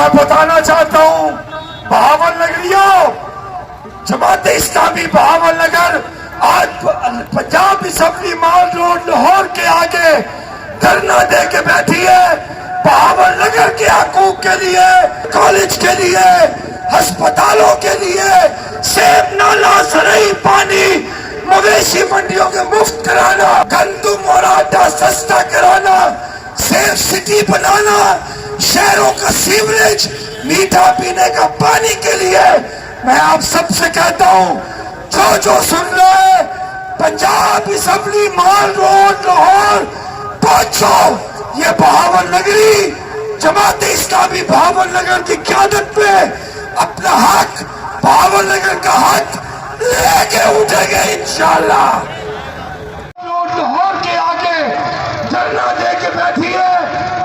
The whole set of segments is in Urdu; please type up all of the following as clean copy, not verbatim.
میں بتانا چاہتا ہوں بہاول نگریوں، جماعت اسلامی بہاول نگر آج پنجاب اسمبلی مال روڈ لاہور کے آگے دھرنا دے کے بیٹھی ہے بہاول نگر کے حقوق کے لیے، کالج کے لیے، ہسپتالوں کے لیے، سیب نالا زرعی پانی مویشی منڈیوں کے مفت کرانا، گندم اور آٹا سستا کرانا، سیف سٹی بنانا، شہروں کا سیوریج میٹھا پینے کا پانی کے لیے میں آپ سب سے کہتا ہوں جو سن رہے پنجاب اسمبلی مال روڈ لاہور پہنچو، یہ بہاول نگری جماعت اسلامی بہاول نگر کی قیادت میں اپنا حق، بہاول نگر کا حق لے کے اٹھیں گے انشاءاللہ۔ لاہور کے آگے دھرنا دے کے بیٹھی ہے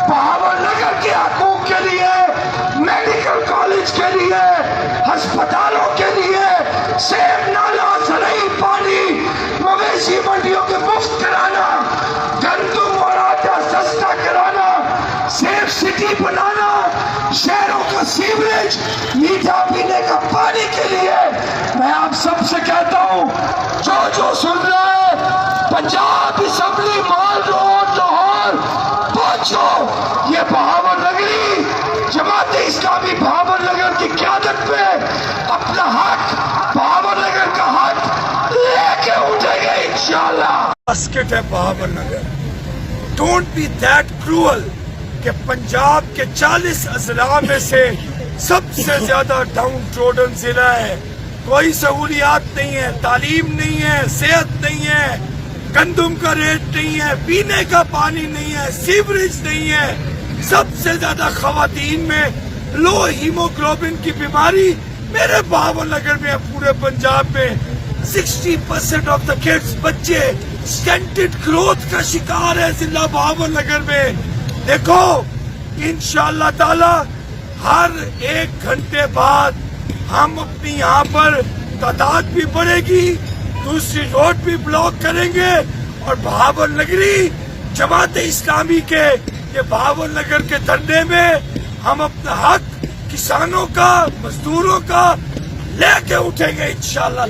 بہاول نگر کے حقوق کے لیے، میڈیکل کالج کے لیے، ہسپتالوں کے لیے، سیب نالا زرعی پانی مویشی منڈیوں کے مفت کرانا، گندم اور آٹا سستا کرانا، سیف سٹی بنانا، شہروں کا سیوریج میٹھا پینے کا پانی کے لیے میں آپ سب سے کہتا ہوں جو سن رہے ہیں پنجاب اسمبلی مال روڈ لاہور پہنچو، یہ بہاول نگری جماعت اسلامی بہاول نگر کی قیادت میں اپنا حق، بہاول نگر کا حق لے کے اٹھیں گے انشاءاللہ۔ باسکٹ ہے Bahawalnagar, don't be that cruel کہ پنجاب کے 40 اضلاع میں سے سب سے زیادہ ڈاؤن ٹروڈن ضلع ہے، کوئی سہولیات نہیں ہے، تعلیم نہیں ہے، صحت نہیں ہے، گندم کا ریٹ نہیں ہے، پینے کا پانی نہیں ہے، سیوریج نہیں ہے، سب سے زیادہ خواتین میں لو ہیموگلوبن کی بیماری میرے بہاول نگر میں ہے، پورے پنجاب میں 60% آف دا کڈز بچے سٹینٹڈ گروتھ کا شکار ہے ضلع بہاول نگر میں۔ دیکھو انشاءاللہ تعالی ہر 1 گھنٹے بعد ہم اپنی یہاں پر تعداد بھی بڑھے گی، دوسری روڈ بھی بلاک کریں گے، اور بہاول نگری جماعت اسلامی کے یہ بہاول نگر کے دھرنے میں ہم اپنا حق کسانوں کا، مزدوروں کا لے کے اٹھیں گے انشاءاللہ۔